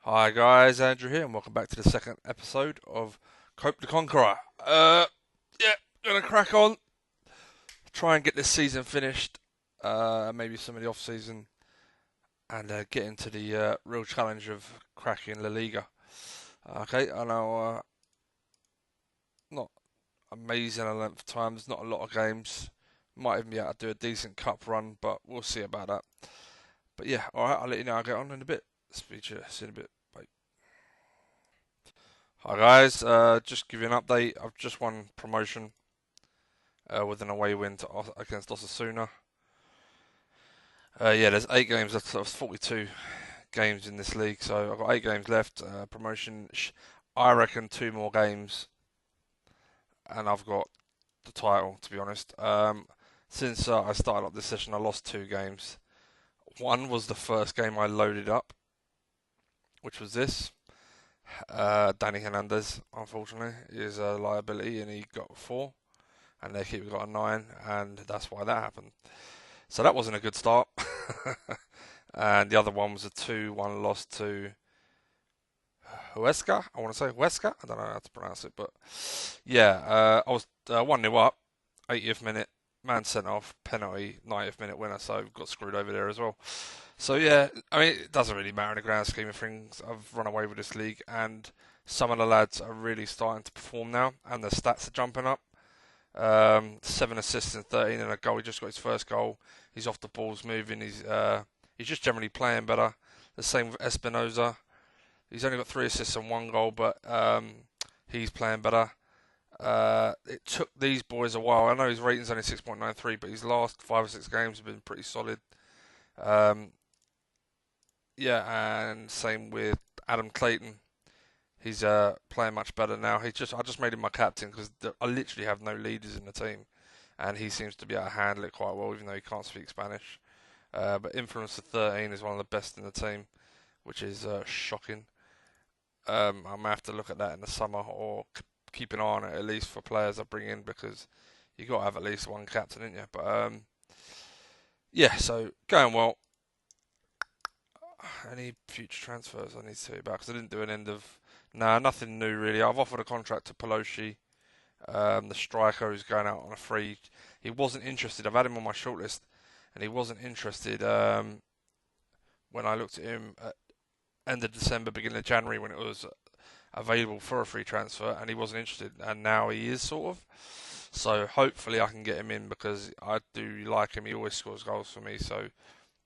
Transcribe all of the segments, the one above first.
Hi guys, Andrew here, and welcome back to the second episode of Cope the Conqueror. Yeah, gonna crack on, try and get this season finished, maybe some of the off season, and get into the real challenge of cracking La Liga. Okay, I know, not amazing a length of time. There's not a lot of games. Might even be able to do a decent cup run, but we'll see about that. But yeah, all right, I'll let you know. I'll get on in a bit. Speak to you in a bit. Bye. Hi guys, just give you an update. I've just won promotion with an away win against Osasuna. Yeah, there's 8 games left. So there's 42 games in this league, so I've got 8 games left. Promotion, I reckon 2 more games, and I've got the title. To be honest, since I started up this session, I lost 2 games. One was the first game I loaded up, which was this. Danny Hernandez, unfortunately, is a liability, and he got 4, and their keeper got a 9, and that's why that happened. So that wasn't a good start. And the other one was a 2-1 loss to Huesca. I want to say Huesca. I don't know how to pronounce it, but yeah, I was 1-0 up, 80th minute, man sent off, penalty, 90th minute winner, so got screwed over there as well. So yeah, I mean, it doesn't really matter in the grand scheme of things. I've run away with this league, and some of the lads are really starting to perform now, and the stats are jumping up. 7 assists and 13 and a goal. He just got his first goal. He's off the balls moving. He's just generally playing better. The same with Espinoza. He's only got 3 assists and 1 goal, but he's playing better. It took these boys a while. I know his rating's only 6.93, but his last 5 or 6 games have been pretty solid. Um, yeah, and same with Adam Clayton. He's playing much better now. I just made him my captain because I literally have no leaders in the team, and he seems to be able to handle it quite well, even though he can't speak Spanish. But influence of 13 is one of the best in the team, which is shocking. I may have to look at that in the summer or keep an eye on it at least for players I bring in because you got to have at least one captain, in you. But yeah, so going well. Any future transfers I need to tell you about because I didn't do an end of. Nah, nothing new really. I've offered a contract to Pelosi, the striker who's going out on a free. He wasn't interested. I've had him on my shortlist, and he wasn't interested when I looked at him at end of December, beginning of January when it was available for a free transfer, and he wasn't interested, and now he is sort of. So hopefully I can get him in because I do like him. He always scores goals for me, so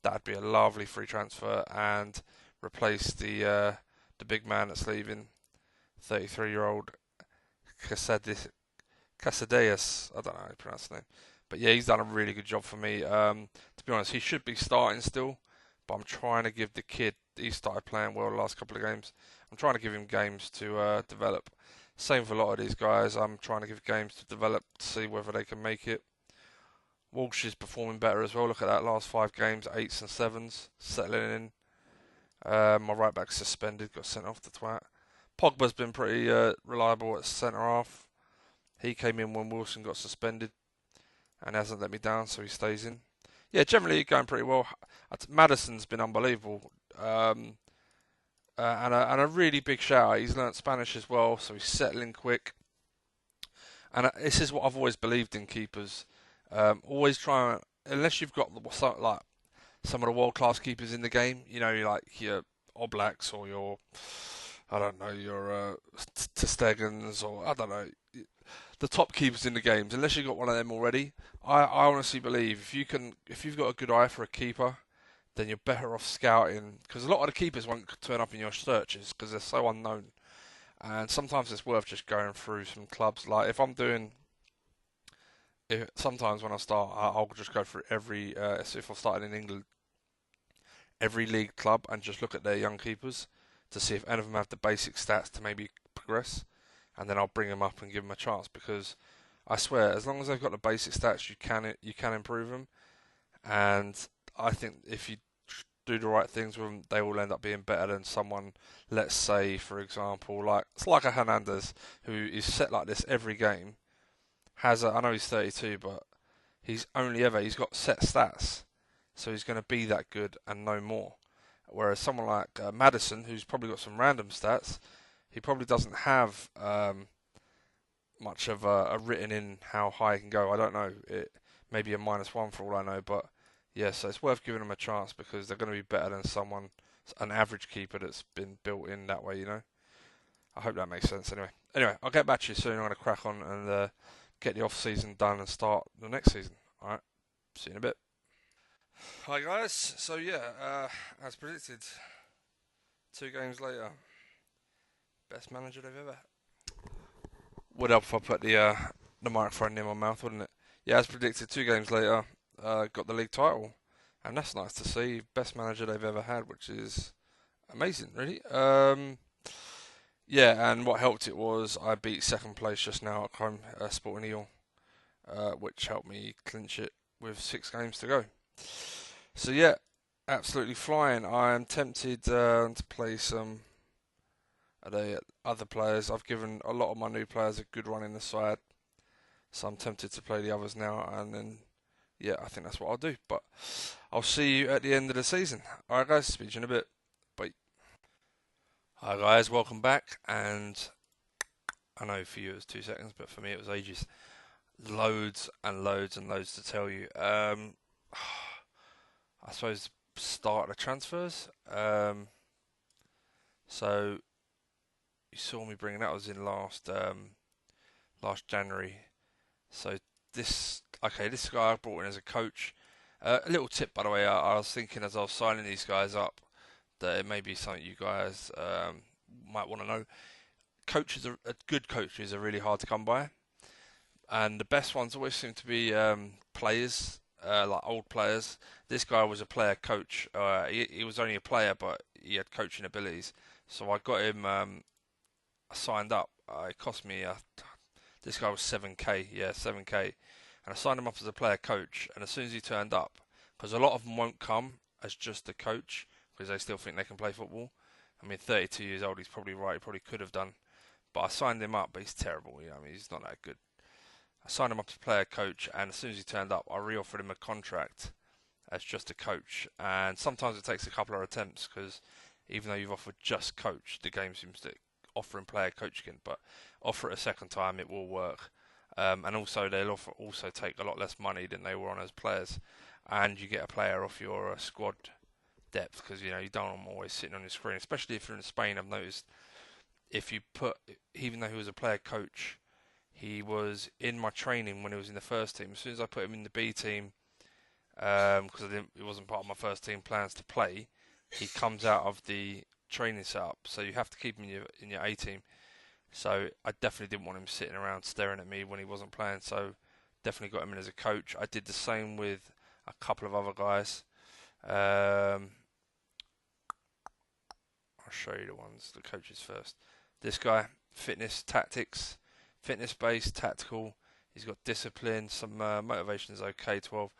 that'd be a lovely free transfer and replace the big man that's leaving, 33-year-old Casadeas. Casadeas. I don't know how to pronounce the name, but yeah, he's done a really good job for me. To be honest, he should be starting still, but I'm trying to give the kid. He started playing well the last couple of games. I'm trying to give him games to develop. Same for a lot of these guys. I'm trying to give games to develop to see whether they can make it. Walsh is performing better as well. Look at that last 5 games, 8s and 7s, settling in. My right back suspended, got sent off the twat. Pogba's been pretty reliable at centre half. He came in when Wilson got suspended and hasn't let me down, so he stays in. Yeah, generally going pretty well. Madison's been unbelievable, and a really big shout out. He's learnt Spanish as well, so he's settling quick. And this is what I've always believed in keepers. Always try and, unless you've got like some of the world class keepers in the game, you know, like your Oblaks or your, I don't know, your Stegens or I don't know, the top keepers in the games. Unless you've got one of them already, I honestly believe if you've got a good eye for a keeper, then you're better off scouting because a lot of the keepers won't turn up in your searches because they're so unknown. And sometimes it's worth just going through some clubs. Like sometimes when I start, I'll just go through every. So if I started in England, every league club and just look at their young keepers to see if any of them have the basic stats to maybe progress, and then I'll bring them up and give them a chance because I swear, as long as they've got the basic stats, you can improve them. And I think if you do the right things with them, they will end up being better than someone. Let's say, for example, like it's like a Hernandez who is set like this every game. I know he's 32, but he's got set stats, so he's going to be that good and no more. Whereas someone like Madison, who's probably got some random stats, he probably doesn't have much of a written in how high he can go. I don't know. It maybe a -1 for all I know, but yeah, so it's worth giving them a chance because they're going to be better than an average keeper that's been built in that way. I hope that makes sense. Anyway, I'll get back to you soon. I'm going to crack on and get the off season done and start the next season. All right, see you in a bit. Hi guys. So yeah, as predicted, 2 games later, best manager they've ever would help if I put the microphone near my mouth, wouldn't it? Yeah, as predicted, 2 games later, got the league title, and that's nice to see. Best manager they've ever had, which is amazing, really. Yeah, and what helped it was I beat second place just now at home, Sporting Eel, which helped me clinch it with 6 games to go. So yeah, absolutely flying. I am tempted to play some the other players. I've given a lot of my new players a good run in the side, so I'm tempted to play the others now, and then yeah, I think that's what I'll do. But I'll see you at the end of the season. Alright guys, speak to you in a bit. Bye. Hi guys, welcome back, and I know for you it was 2 seconds, but for me it was ages. Loads and loads and loads to tell you. I suppose start the transfers. So you saw me bringing that was in last January. So this guy I brought in as a coach. A little tip, by the way, I was thinking as I was signing these guys up that it may be something you guys might want to know. A good coaches are really hard to come by, and the best ones always seem to be players, like old players. This guy was a player coach. He was only a player, but he had coaching abilities. So I got him signed up. It cost me this guy was 7k, yeah, 7k, and I signed him up as a player coach. And as soon as he turned up, because a lot of them won't come as just a coach because they still think they can play football. I mean, 32 years old, he's probably right. He probably could have done, but I signed him up. But he's terrible. I mean, he's not that good. I signed him up as player coach, and as soon as he turned up, I re-offered him a contract as just a coach. And sometimes it takes a couple of attempts because even though you've offered just coach, the game seems to offer him player coach again. But offer it a second time, it will work. And also they'll also take a lot less money than they were on as players, and you get a player off your squad depth because you don't want them always sitting on your screen, especially if you're in Spain. I've noticed if you put, even though he was a player coach, he was in my training when he was in the first team. As soon as I put him in the B team, because it wasn't part of my first team plans to play, he comes out of the training setup. So you have to keep him in your A team. So I definitely didn't want him sitting around staring at me when he wasn't playing. So definitely got him in as a coach. I did the same with a couple of other guys. I'll show you the coaches first. This guy, fitness, tactics, fitness based, tactical. He's got discipline, some motivation is okay, 12.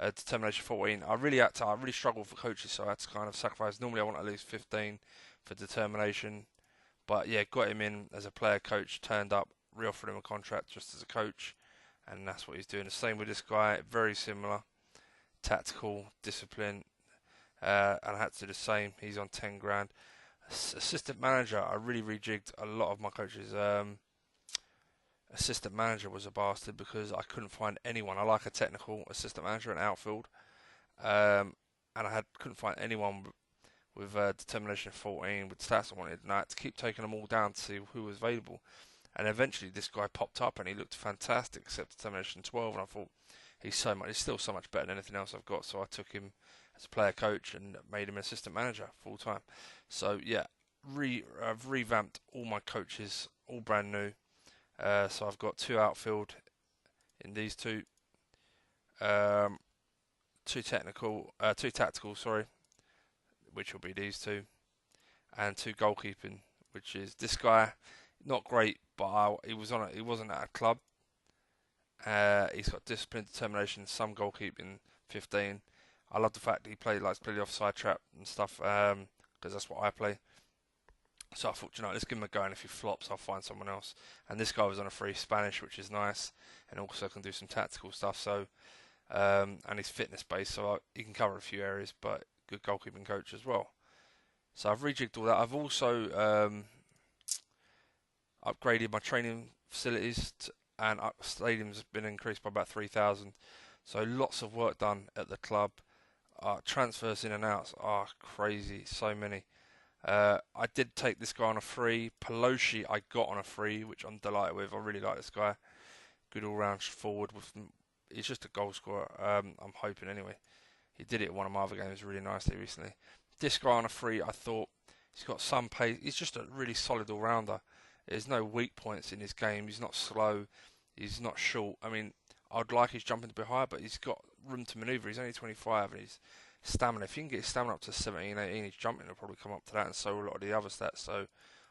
Determination 14. I really struggled for coaches, so I had to kind of sacrifice. Normally I want at least 15 for determination. But yeah, got him in as a player coach, turned up, re-offered him a contract just as a coach, and that's what he's doing. The same with this guy, very similar, tactical, discipline, and I had to do the same. He's on 10 grand. Assistant manager, I really rejigged a lot of my coaches. Assistant manager was a bastard because I couldn't find anyone. I like a technical assistant manager and outfield, and couldn't find anyone with determination 14 with stats I wanted, and I had to keep taking them all down to see who was available. And eventually this guy popped up and he looked fantastic except determination 12, and I thought he's still so much better than anything else I've got. So I took him as a player coach and made him an assistant manager full time. So yeah, I've revamped all my coaches, all brand new. So I've got 2 outfield in these two, 2 tactical, sorry, which will be these 2, and 2 goalkeeping, which is this guy, not great, but he wasn't at a club. He's got discipline, determination, some goalkeeping, 15. I love the fact that he likes to play the offside trap and stuff, because that's what I play. So I thought, let's give him a go, and if he flops, I'll find someone else. And this guy was on a free Spanish, which is nice, and also can do some tactical stuff. So, and he's fitness based, so he can cover a few areas, but good goalkeeping coach as well. So I've rejigged all that. I've also upgraded my training facilities, and stadium's been increased by about 3,000. So lots of work done at the club. Transfers in and outs are crazy, so many. I did take this guy on a free. Pelosi I got on a free, which I'm delighted with. I really like this guy. Good all-round forward. He's just a goal scorer. I'm hoping anyway. He did it in one of my other games really nicely recently. This guy on a free, I thought he's got some pace. He's just a really solid all-rounder. There's no weak points in his game. He's not slow. He's not short. I mean, I'd like his jumping to be higher, but he's got room to manoeuvre. He's only 25 and he's stamina. If you can get his stamina up to 17, 18, his jumping will probably come up to that, and so a lot of the other stats. So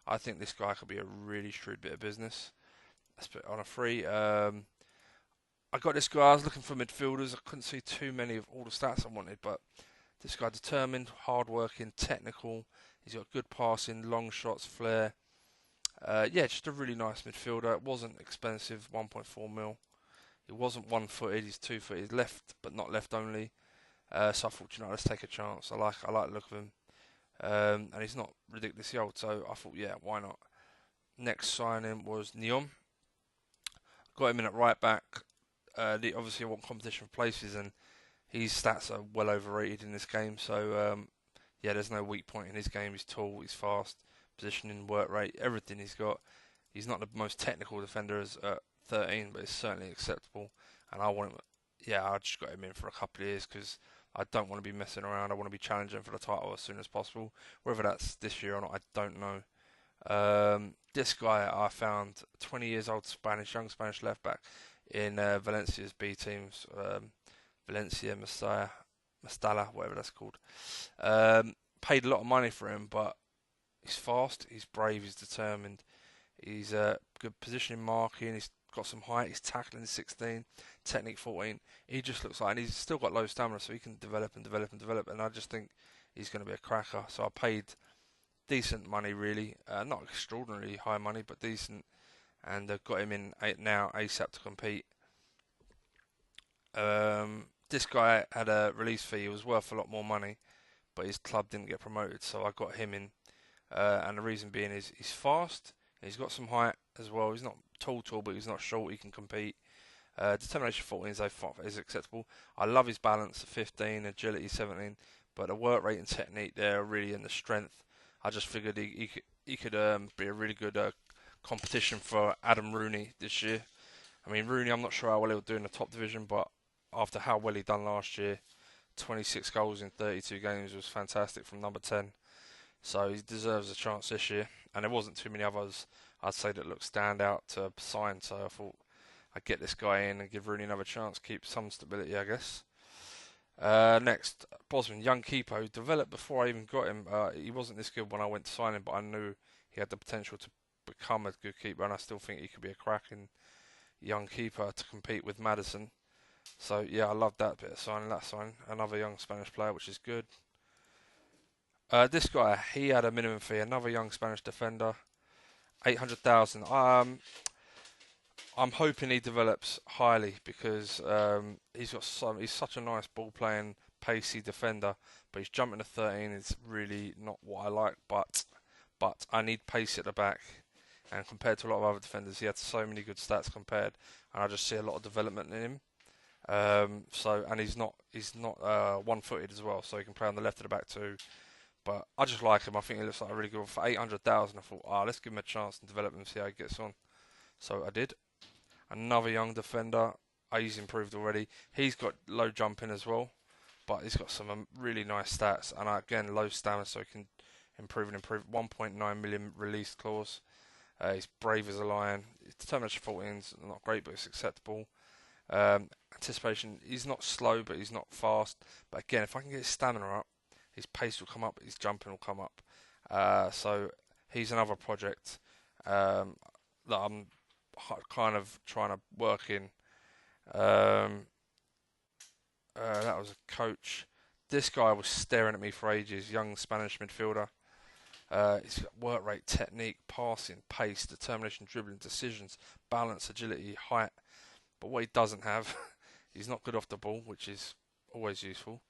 I think this guy could be a really shrewd bit of business. Let's put it on a free. I got this guy. I was looking for midfielders. I couldn't see too many of all the stats I wanted, but this guy determined, hard-working, technical. He's got good passing, long shots, flair. Yeah, just a really nice midfielder. It wasn't expensive, 1.4 mil. He wasn't one-footed. He's two-footed. He's left, but not left only. So I thought, you know, let's take a chance. I like the look of him, and he's not ridiculously old. So I thought, yeah, why not? Next signing was Neon. Got him in at right back. Obviously, I want competition for places, and his stats are well overrated in this game. So yeah, there's no weak point in his game. He's tall, he's fast, positioning, work rate, everything he's got. He's not the most technical defender as 13, but it's certainly acceptable. And I want him. Yeah, I just got him in for a couple of years because I don't want to be messing around. I want to be challenging for the title as soon as possible. Whether that's this year or not, I don't know. This guy I found, 20 years old young Spanish left back in Valencia's B teams, Valencia Mestalla, whatever that's called. Paid a lot of money for him, but he's fast, he's brave, he's determined, he's good positioning, marking, he's got some height, he's tackling 16, technique 14. He just looks like, and he's still got low stamina, so he can develop and develop and develop. And I just think he's going to be a cracker. So I paid decent money, really, not extraordinarily high money, but decent, and got him in now ASAP to compete. This guy had a release fee. He was worth a lot more money, but his club didn't get promoted, so I got him in. And the reason being is he's fast. He's got some height as well. He's not tall, but he's not short. He can compete. Determination 14 is acceptable. I love his balance at 15, agility 17, but the work rate and technique there are really in the strength. I just figured he could be a really good competition for Adam Rooney this year. I mean, Rooney, I'm not sure how well he'll do in the top division, but after how well he done last year, 26 goals in 32 games was fantastic from number 10. So he deserves a chance this year. And there wasn't too many others I'd say that looked stand out to sign. So I thought I'd get this guy in and give Rooney another chance, keep some stability, I guess. Next, Bosman, young keeper who developed before I even got him. He wasn't this good when I went to sign him, but I knew he had the potential to become a good keeper, and I still think he could be a cracking young keeper to compete with Maddison. So yeah, I love that bit of signing. Another young Spanish player, which is good. This guy, he had a minimum fee. Another young Spanish defender, 800,000. I'm hoping he develops highly because he's such a nice ball playing, pacey defender. But his jumping to 13 is really not what I like. But I need pace at the back, and compared to a lot of other defenders, he had so many good stats compared, and I just see a lot of development in him. And he's not one-footed as well, so he can play on the left of the back too. But I just like him. I think he looks like a really good one. For 800,000, I thought, let's give him a chance and develop him and see how he gets on. So I did. Another young defender. He's improved already. He's got low jumping as well, but he's got some really nice stats. And again, low stamina, so he can improve. 1.9 million release clause. He's brave as a lion. His determination 14's not great, but it's acceptable. Anticipation, he's not slow, but he's not fast. But again, if I can get his stamina up, his pace will come up, his jumping will come up. So he's another project that I'm kind of trying to work in. That was a coach. This guy was staring at me for ages. Young Spanish midfielder. He's got work rate, technique, passing, pace, determination, dribbling, decisions, balance, agility, height. But what he doesn't have, he's not good off the ball, which is always useful.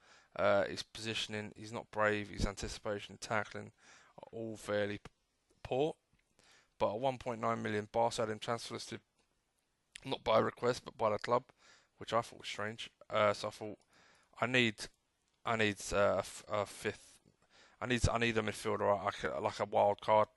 His positioning, he's not brave, his anticipation, tackling. all fairly poor. But at 1.9 million, Barca had him transfer listed not by request but by the club, which I thought was strange. So I thought I need a fifth. I need a midfielder, like a wild card.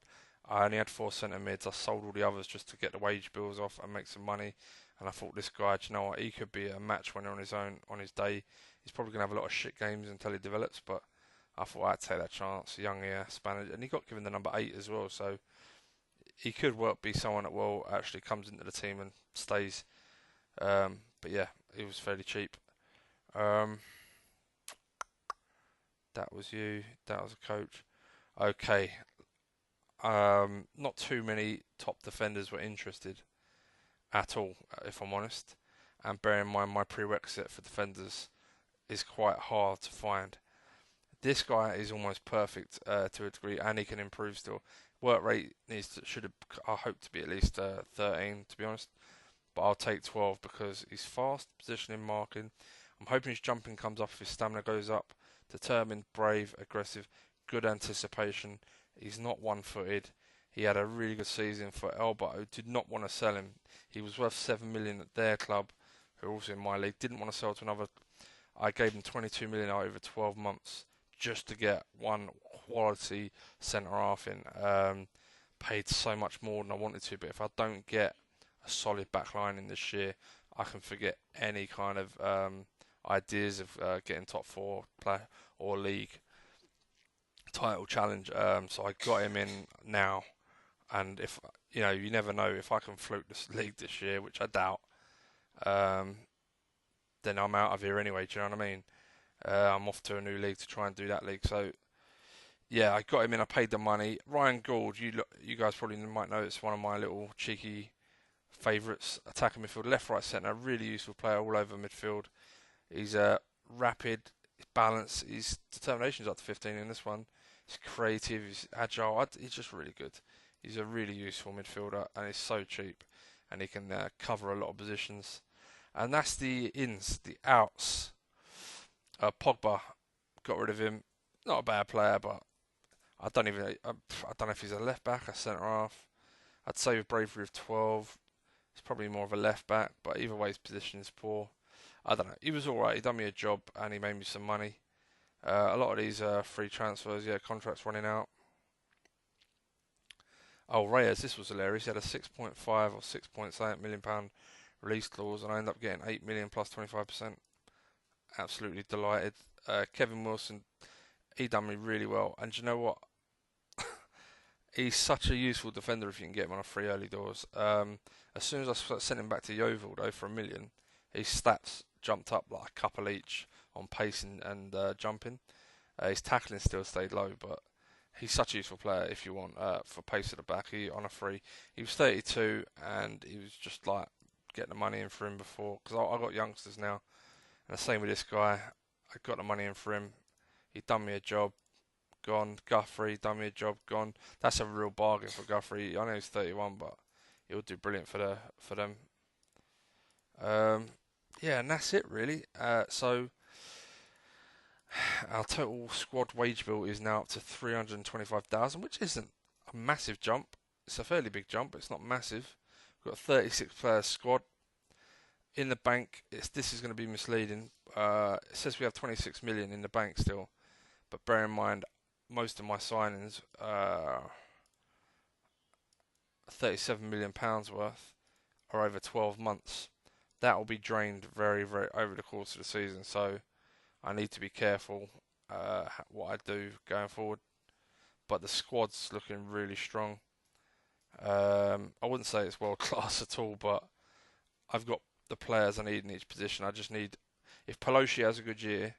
I only had 4 centre mids. I sold all the others just to get the wage bills off and make some money. And I thought this guy, do you know what? He could be a match winner on his own, on his day. He's probably going to have a lot of shit games until he develops, but I thought I'd take that chance. Young here, Spanish, and he got given the number 8 as well, so he could be someone that actually comes into the team and stays. But yeah, he was fairly cheap. That was you. That was a coach. Okay. Not too many top defenders were interested at all, if I'm honest. And bear in mind, my prerequisite for defenders is quite hard to find. This guy is almost perfect to a degree, and he can improve still. Work rate I hope to be at least 13, to be honest. But I'll take 12 because he's fast, positioning, marking. I'm hoping his jumping comes up if his stamina goes up. Determined, brave, aggressive, good anticipation. He's not one-footed. He had a really good season for Elba, who did not want to sell him. He was worth 7 million at their club, who are also in my league. Didn't want to sell to another. I gave him 22 million over 12 months just to get one quality centre half in. Paid so much more than I wanted to, but if I don't get a solid back line in this year, I can forget any kind of ideas of getting top 4 play or league title challenge. So I got him in now, and if you never know, if I can fluke this league this year, which I doubt, then I'm out of here anyway. Do you know what I mean? I'm off to a new league to try and do that league. So yeah, I got him in. I paid the money. Ryan Gould, you guys probably might know, it's one of my little cheeky favourites. Attacking midfield, left, right, centre. Really useful player all over midfield. He's rapid, he's balanced, his determination's up to 15 in this one. He's creative, he's agile. He's just really good. He's a really useful midfielder, and he's so cheap, and he can cover a lot of positions. And that's the ins. The outs. Pogba, got rid of him. Not a bad player, but I don't know if he's a left back, a centre half. I'd say with bravery of 12, he's probably more of a left back, but either way his position is poor. I don't know. He was alright. He done me a job and he made me some money. A lot of these free transfers, contracts running out. Oh, Reyes, this was hilarious. He had a 6.5 or 6.8 million pound release clause, and I ended up getting 8 million plus 25%. Absolutely delighted. Kevin Wilson, he done me really well. And do you know what? He's such a useful defender if you can get him on a free early doors. As soon as I sent him back to Yeovil though for $1 million, his stats jumped up like a couple each on pace and jumping. His tackling still stayed low, but he's such a useful player if you want for pace at the back. On a free, he was 32 and he was just like getting the money in for him before, because I got youngsters now, and the same with this guy. I got the money in for him. He done me a job, gone. Guthrie done me a job, gone. That's a real bargain for Guthrie. I know he's 31, but he'll do brilliant for them. Yeah, and that's it really. So our total squad wage bill is now up to 325,000, which isn't a massive jump. It's a fairly big jump, but it's not massive. We've got a 36 player squad. In the bank, this is going to be misleading. It says we have 26 million in the bank still, but bear in mind most of my signings are 37 million pounds worth are over 12 months. That will be drained very, very over the course of the season. So I need to be careful what I do going forward. But the squad's looking really strong. I wouldn't say it's world class at all, but I've got the players I need in each position. I just need, if Pelosi has a good year,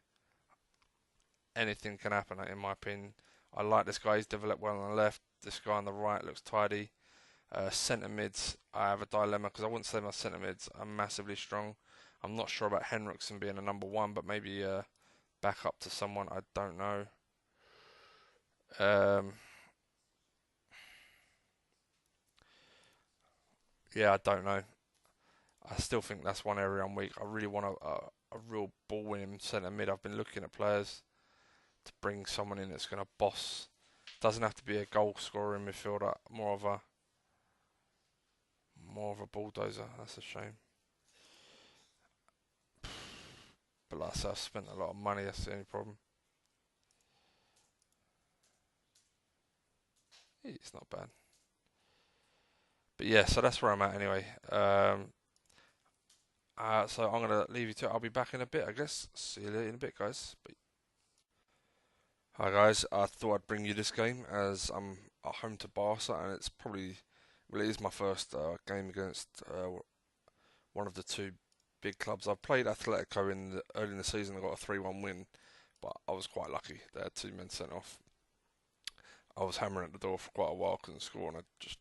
anything can happen in my opinion. I like this guy, he's developed well on the left. This guy on the right looks tidy. Centre mids, I have a dilemma because I wouldn't say my centre mids are massively strong. I'm not sure about Henriksen being a number 1, but maybe back up to someone, I don't know. Yeah, I don't know. I still think that's one area I'm weak. I really want a real ball-winning centre mid. I've been looking at players to bring someone in that's going to boss Doesn't have to be a goal scoring midfielder. More of a bulldozer. That's a shame. But like I said, I spent a lot of money. That's the only problem. It's not bad. But yeah, so that's where I'm at anyway. So I'm gonna leave you to it. I'll be back in a bit, I guess. See you later in a bit, guys. Bye. Hi guys, I thought I'd bring you this game as I'm at home to Barca, and it's probably, well, it is my first game against one of the two big clubs. I've played Atletico early in the season. I got a 3-1 win, but I was quite lucky. They had two men sent off. I was hammering at the door for quite a while, couldn't score, and I just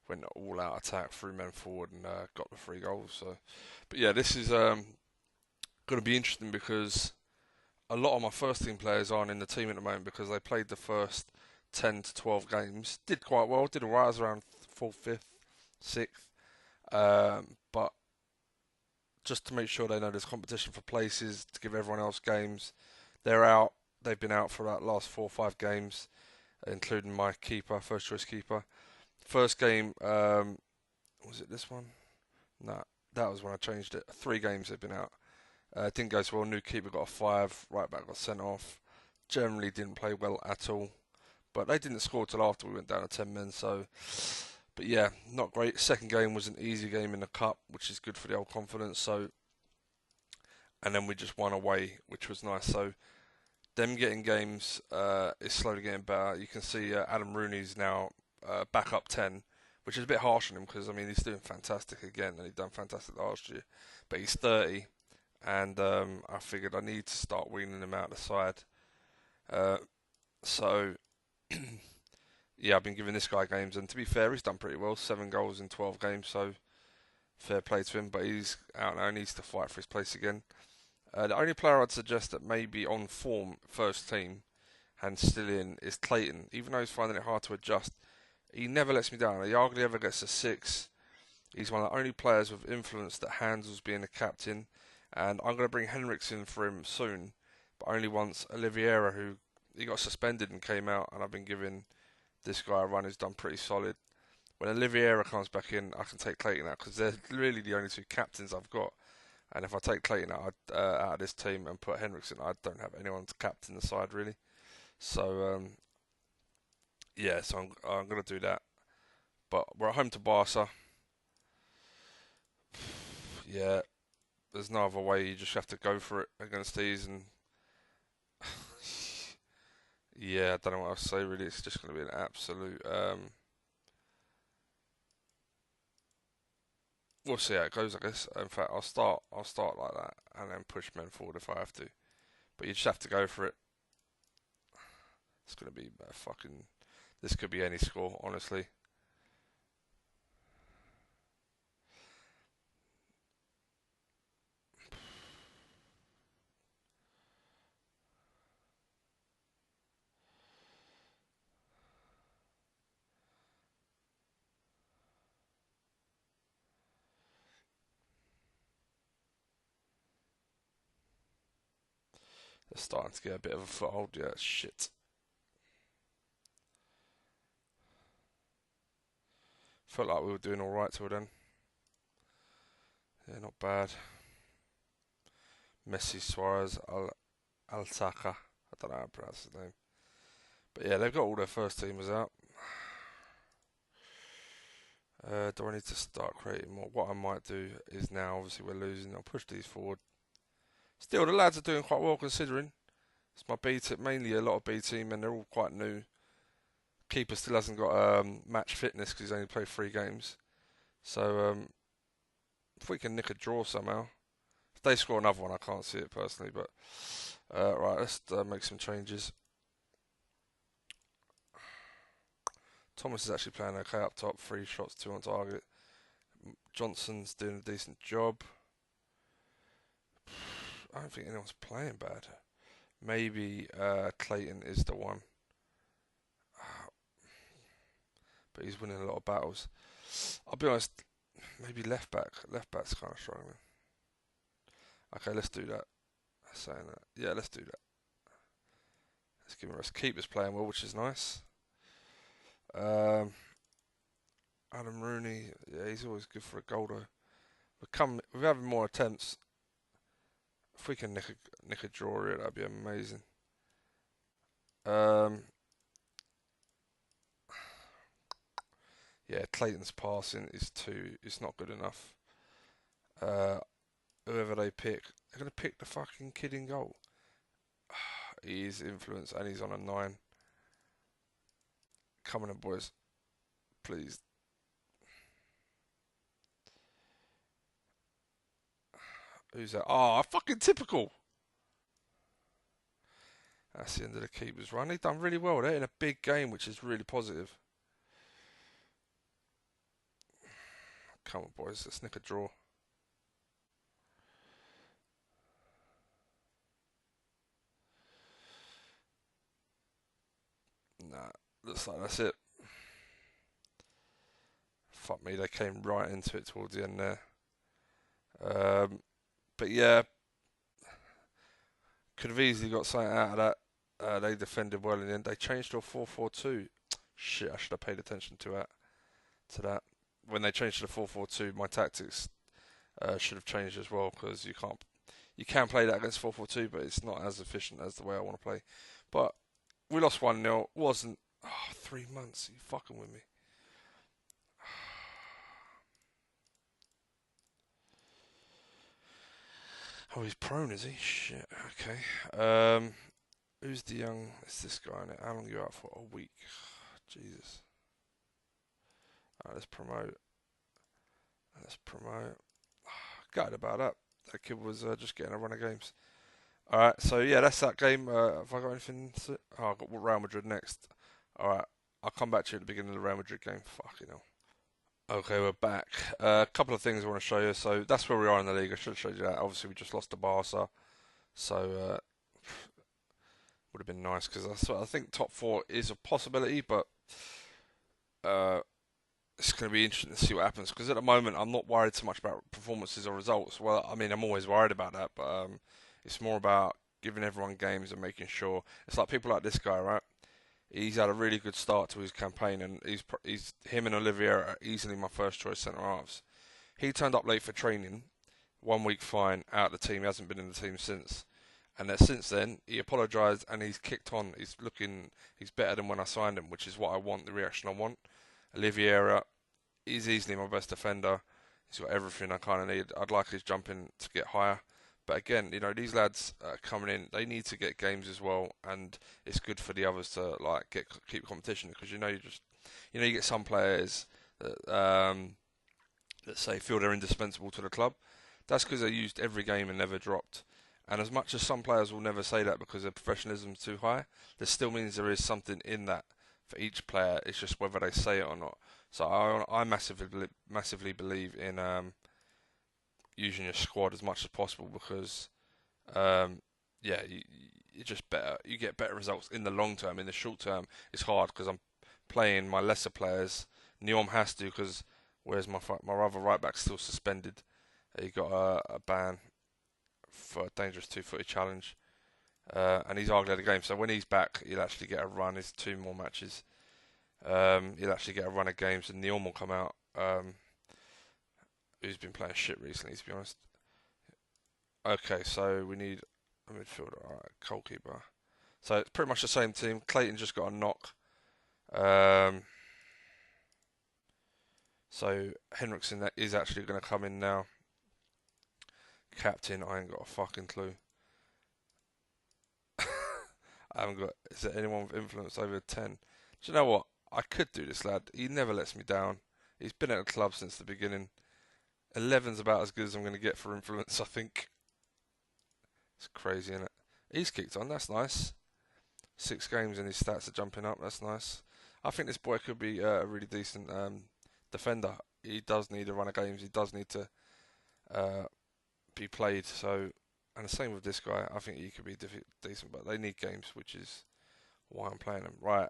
went all out attack, threw men forward, and got the 3 goals. So, but yeah, this is going to be interesting because a lot of my first team players aren't in the team at the moment because they played the first 10 to 12 games. Did quite well, did alright, I was around 4th, 5th, 6th. But just to make sure they know there's competition for places, to give everyone else games, they're out. They've been out for that last 4 or 5 games, including my keeper, first choice keeper. First game, was it this one? No, that was when I changed it. 3 games they've been out. Didn't go so well. New keeper got a 5. Right back got sent off. Generally didn't play well at all. But they didn't score till after we went down to 10 men. So, but yeah, not great. Second game was an easy game in the cup, which is good for the old confidence. So, and then we just won away, which was nice. So, them getting games is slowly getting better. You can see Adam Rooney's now back up 10, which is a bit harsh on him because I mean he's doing fantastic again, and he'd done fantastic last year. But he's 30. And I figured I need to start weaning him out the side. So, yeah, I've been giving this guy games, and to be fair, he's done pretty well. 7 goals in 12 games, so fair play to him. But he's out now, needs to fight for his place again. The only player I'd suggest that may be on form first team and still in is Clayton. Even though he's finding it hard to adjust, he never lets me down. He hardly ever gets a 6. He's one of the only players with influence that handles being a captain. And I'm going to bring Henriks in for him soon, but only once Oliveira, who he got suspended and came out, and I've been giving this guy a run who's done pretty solid. When Oliveira comes back in, I can take Clayton out because they're really the only 2 captains I've got. And if I take Clayton out of this team and put Henriks in, I don't have anyone to captain the side really. So yeah, so I'm going to do that. But we're at home to Barca. Yeah. There's no other way. You just have to go for it against these, and yeah, I don't know what else to say. Really, it's just going to be an absolute. We'll see how it goes, I guess. In fact, I'll start like that, and then push men forward if I have to. But you just have to go for it. It's going to be fucking. This could be any score, honestly. They're starting to get a bit of a foothold. Yeah, shit. Felt like we were doing all right till then. Yeah, not bad. Messi, Suarez, Altaka. I don't know how to pronounce his name. But yeah, they've got all their first teamers out. Do I need to start creating more? What I might do is now, obviously we're losing, I'll push these forward. Still, the lads are doing quite well considering. It's my B team, mainly a lot of B team, and they're all quite new. Keeper still hasn't got match fitness because he's only played 3 games. So if we can nick a draw somehow, if they score another one, I can't see it personally. But right, let's make some changes. Thomas is actually playing okay up top. 3 shots, 2 on target. Johnson's doing a decent job. I don't think anyone's playing bad. Maybe Clayton is the one. But he's winning a lot of battles. I'll be honest, maybe left back. Left back's kind of struggling. Okay, let's do that. Saying that. Yeah, let's do that. Let's give him a rest. Keeper's playing well, which is nice. Um, Adam Rooney, yeah, he's always good for a goal though. We're having more attempts. If we can nick a draw here, that'd be amazing. Um, yeah, Clayton's passing it's not good enough. Uh, Whoever they pick, they're gonna pick the fucking kid in goal. He's influence and he's on a 9. Come on, boys, please. Who's that? Oh, fucking typical. That's the end of the keeper's run. They've done really well. They're in a big game, which is really positive. Come on, boys, let's nick a draw. Nah, looks like that's it. Fuck me, they came right into it towards the end there. But yeah, could have easily got something out of that. They defended well in the end. They changed to a 4-4-2. Shit, I should have paid attention to that. When they changed to the 4-4-2, my tactics should have changed as well because you can play that against 4-4-2, but it's not as efficient as the way I want to play. But we lost 1-0. Wasn't 3 months. Are you fucking with me? Oh, he's prone, is he? Shit. Okay. Who's the young? It's this guy. Innit? How long are you out for? A week. Jesus. Alright, let's promote. Gutted about that. That kid was just getting a run of games. Alright, so yeah, that's that game. Have I got anything to... Oh, I've got Real Madrid next. Alright, I'll come back to you at the beginning of the Real Madrid game. Fucking hell. Okay, we're back. A couple of things I want to show you. So that's where we are in the league. I should have showed you that. Obviously, we just lost to Barca. So, would have been nice because I think top 4 is a possibility, but uh, it's going to be interesting to see what happens because at the moment I'm not worried so much about performances or results. Well, I mean I'm always worried about that, but it's more about giving everyone games and making sure. It's like people like this guy, right? He's had a really good start to his campaign, and he's him and Olivier are easily my first choice centre halves. He turned up late for training, 1 week fine, out of the team. He hasn't been in the team since. And that since then, he apologised and he's kicked on. He's better than when I signed him, which is what I want, the reaction I want. Oliveira, he's easily my best defender. He's got everything I kind of need. I'd like his jumping to get higher. But again, these lads coming in, they need to get games as well, and it's good for the others to keep competition because you get some players that say feel they're indispensable to the club. That's because they used every game and never dropped. And as much as some players will never say that because their professionalism is too high, this still means there is something in that for each player. It's just whether they say it or not. So I massively believe in using your squad as much as possible because, yeah, you just better. You get better results in the long term. In the short term, it's hard because I'm playing my lesser players. Neom has to because whereas my other right back still suspended. He got a ban for a dangerous two-footed challenge, and he's argued the game. So when he's back, he'll actually get a run. It's 2 more matches. He'll actually get a run of games, and Neom will come out. Who's been playing shit recently, to be honest. Okay, so we need a midfielder. Alright, goalkeeper. So it's pretty much the same team. Clayton just got a knock. So Henriksen is actually going to come in now. Captain, I ain't got a fucking clue. I haven't got. Is there anyone with influence over 10? Do you know what? I could do this, lad. He never lets me down. He's been at the club since the beginning. 11's about as good as I'm going to get for influence, I think. It's crazy, isn't it? He's kicked on. That's nice. 6 games and his stats are jumping up. That's nice. I think this boy could be a really decent defender. He does need a run of games. He does need to be played. So, and the same with this guy. I think he could be decent, but they need games, which is why I'm playing them. Right.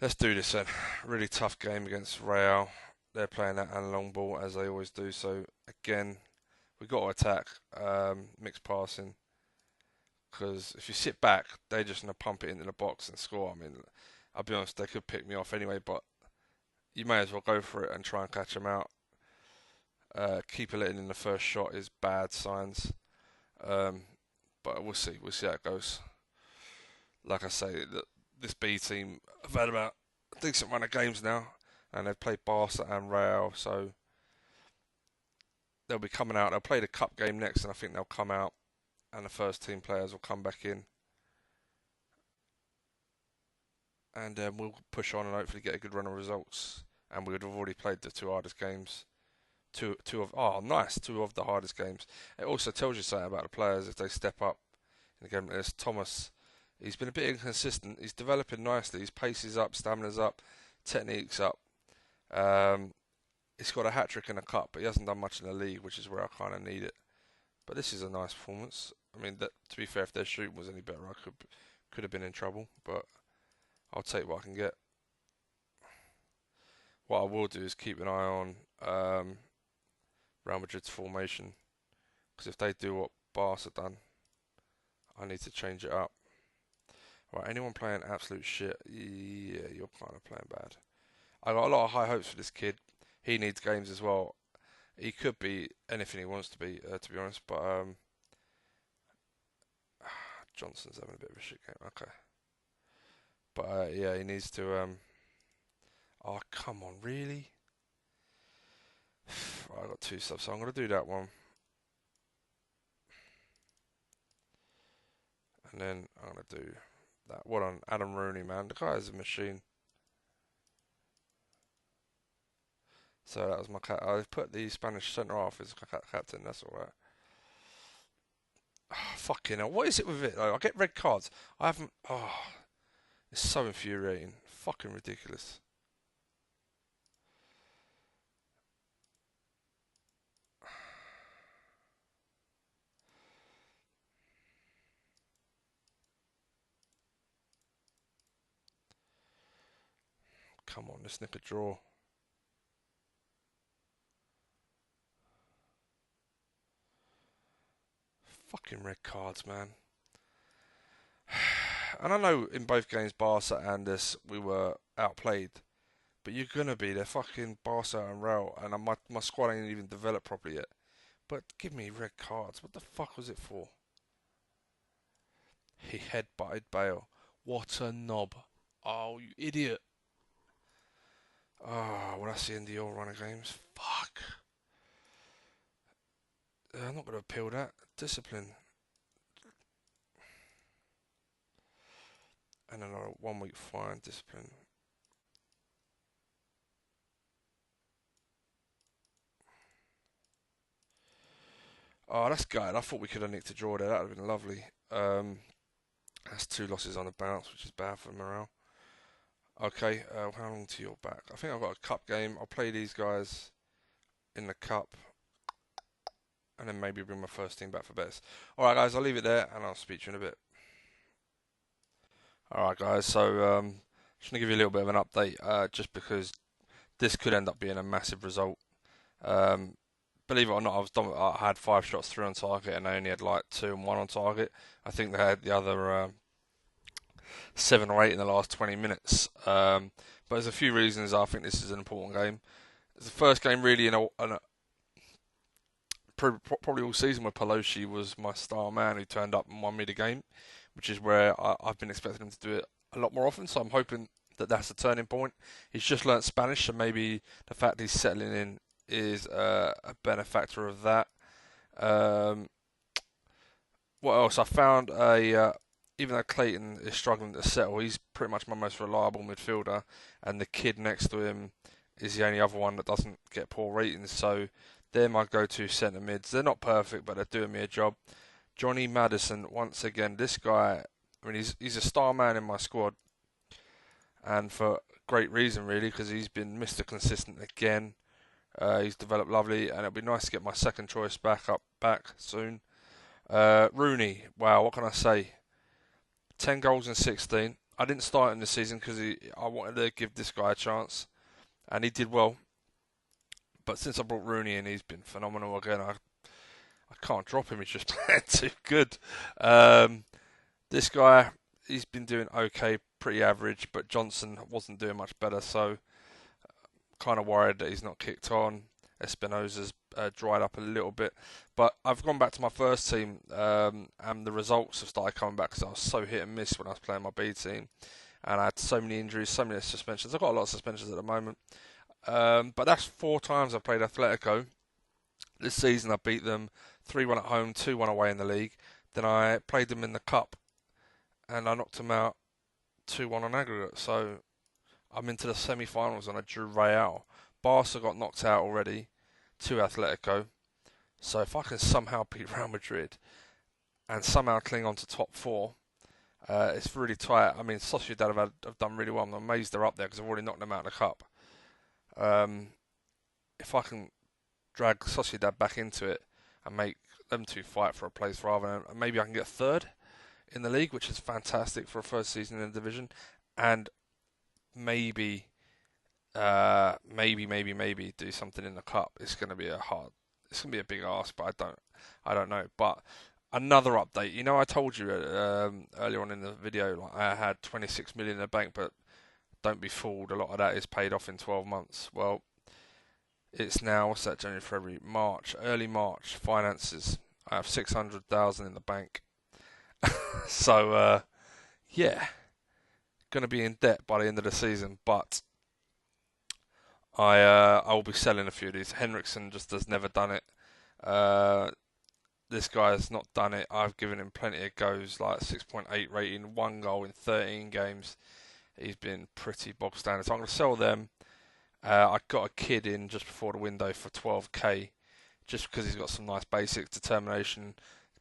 Let's do this then. Really tough game against Real. They're playing that and long ball as they always do. So again, we've got to attack, mixed passing. Because if you sit back, they're just going to pump it into the box and score. I mean, I'll be honest, they could pick me off anyway, but you may as well go for it and try and catch them out. Keeper letting in the first shot is bad signs, um, but we'll see. We'll see how it goes. Like I say, this B team have had about a decent run of games now, and they've played Barca and Real, so they'll be coming out. They'll play the cup game next, and I think they'll come out, and the first team players will come back in, and we'll push on and hopefully get a good run of results. And we would have already played the two hardest games. Two of the hardest games. It also tells you something about the players if they step up in the game. There's Thomas. He's been a bit inconsistent. He's developing nicely. His pace is up, stamina's up, technique's up. He's got a hat trick in the cup, but he hasn't done much in the league, which is where I kind of need it. But this is a nice performance. I mean, to be fair, if their shooting was any better, I could have been in trouble. But I'll take what I can get. What I will do is keep an eye on Real Madrid's formation, because if they do what Barca done, I need to change it up. Right, anyone playing absolute shit? Yeah, you're kind of playing bad. I got a lot of high hopes for this kid. He needs games as well. He could be anything he wants to be honest. But Johnson's having a bit of a shit game. Okay, but yeah, he needs to. Oh, come on, really? I got 2 subs, so I'm gonna do that one, and then I'm gonna do that. What on Adam Rooney, man? The guy is a machine. So that was my cat. I put the Spanish centre half as captain. That's all right. Oh, fucking hell! What is it with it though? I get red cards. I haven't. Oh, it's so infuriating. Fucking ridiculous. Come on, let's nick a draw. Fucking red cards, man. And I know in both games, Barca and this, we were outplayed. But you're gonna be. They're fucking Barca and Real, and my squad ain't even developed properly yet. But give me red cards. What the fuck was it for? He headbutted Bale. What a knob. Oh, you idiot. Oh, well, that's the end of your run of games. Fuck. I'm not going to appeal that. Discipline. And then a 1 week fine. Discipline. Oh, that's good. I thought we could have nicked a draw there. That would have been lovely. That's 2 losses on the bounce, which is bad for morale. Okay, how long to your back? I think I've got a cup game. I'll play these guys in the cup, and then maybe bring my first team back for bets. Alright guys, I'll leave it there, and I'll speak to you in a bit. Alright guys, so just going to give you a little bit of an update, just because this could end up being a massive result. Believe it or not, I had 5 shots through on target, and they only had like 2 and 1 on target. I think they had the other 7 or 8 in the last 20 minutes. But there's a few reasons I think this is an important game. It's the first game really in probably all season where Pelosi was my star man who turned up and won me the game, which is where I've been expecting him to do it a lot more often. So I'm hoping that that's a turning point. He's just learnt Spanish, so maybe the fact he's settling in is a benefactor of that. What else? I found even though Clayton is struggling to settle, he's pretty much my most reliable midfielder, and the kid next to him is the only other one that doesn't get poor ratings. So they're my go-to centre mids. They're not perfect, but they're doing me a job. Johnny Maddison, once again, this guy. I mean, he's a star man in my squad, and for great reason really, because he's been Mr. Consistent again. He's developed lovely, and it'll be nice to get my second choice back soon. Rooney, wow, what can I say? 10 goals in 16. I didn't start him this season because I wanted to give this guy a chance, and he did well. But since I brought Rooney in, he's been phenomenal again. I can't drop him. He's just playing too good. This guy, he's been doing okay. pretty average, but Johnson wasn't doing much better, so kind of worried that he's not kicked on. Espinosa's dried up a little bit, but I've gone back to my first team, and the results have started coming back because I was so hit and miss when I was playing my B team, and I had so many injuries, so many suspensions. I've got a lot of suspensions at the moment, but that's 4 times I've played Atletico. This season I beat them 3-1 at home, 2-1 away in the league. Then I played them in the cup, and I knocked them out 2-1 on aggregate. So I'm into the semi-finals, and I drew Real. Barca got knocked out already to Atletico. So if I can somehow beat Real Madrid and somehow cling on to top 4, it's really tight. I mean, Sociedad have done really well. I'm amazed they're up there because I've already knocked them out of the cup. If I can drag Sociedad back into it and make them 2 fight for a place rather than maybe I can get 3rd in the league, which is fantastic for a first season in the division, and maybe do something in the cup. It's going to be a big ask, but I don't know. But another update. You know, I told you earlier on in the video, like I had 26 million in the bank, but don't be fooled. A lot of that is paid off in 12 months. Well, it's now, what's that, January, February, March, early March, finances. I have 600,000 in the bank. So, yeah, going to be in debt by the end of the season, but I will be selling a few of these. Henriksen just has never done it. This guy has not done it. I've given him plenty of goes, like 6.8 rating, 1 goal in 13 games. He's been pretty bog standard. So I'm going to sell them. I got a kid in just before the window for 12k, just because he's got some nice basics, determination,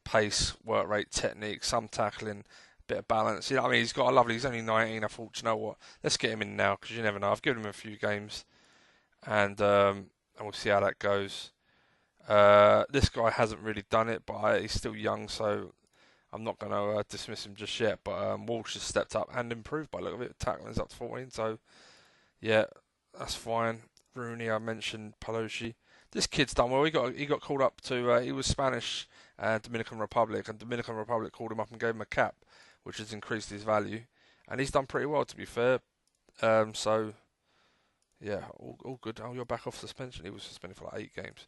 pace, work rate, technique, some tackling, bit of balance. You know, I mean, he's only 19. I thought, you know what, let's get him in now because you never know. I've given him a few games, and we'll see how that goes. This guy hasn't really done it, but he's still young, so I'm not going to dismiss him just yet. But Walsh has stepped up and improved by the look of it. Tackling's up to 14, so yeah. That's fine. Rooney, I mentioned. Pelosi. This kid's done well. He got called up to. He was Spanish and Dominican Republic, and Dominican Republic called him up and gave him a cap, which has increased his value. And he's done pretty well, to be fair. So yeah, all good. Oh, you're back off suspension. He was suspended for like 8 games.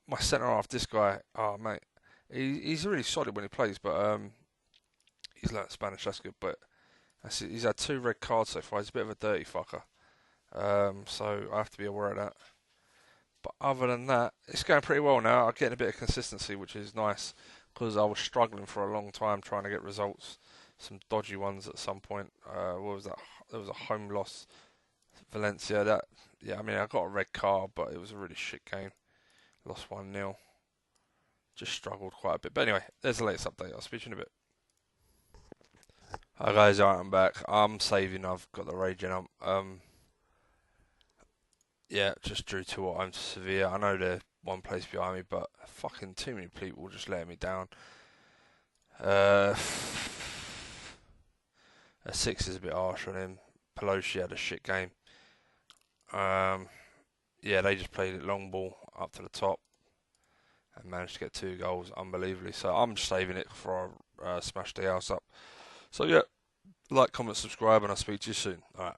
My centre half, this guy. Oh mate, he's really solid when he plays, but he's learnt Spanish. That's good, but. He's had 2 red cards so far. He's a bit of a dirty fucker. So I have to be aware of that. But other than that, it's going pretty well now. I'm getting a bit of consistency, which is nice, because I was struggling for a long time trying to get results. Some dodgy ones at some point. What was that? There was a home loss. Valencia. I mean, I got a red card, but it was a really shit game. Lost 1-0. Just struggled quite a bit. But anyway, there's the latest update. I'll speak to you in a bit. Hi guys, alright, I'm back. I'm saving. I've got the raging up. Yeah, just drew 2 at home to Sevilla. I know they're 1 place behind me, but fucking too many people just letting me down. A 6 is a bit harsh on him. Pelosi had a shit game. Yeah, they just played it long ball up to the top and managed to get 2 goals unbelievably. So I'm just saving it before I smash the house up. So yeah, like, comment, subscribe, and I'll speak to you soon. Alright.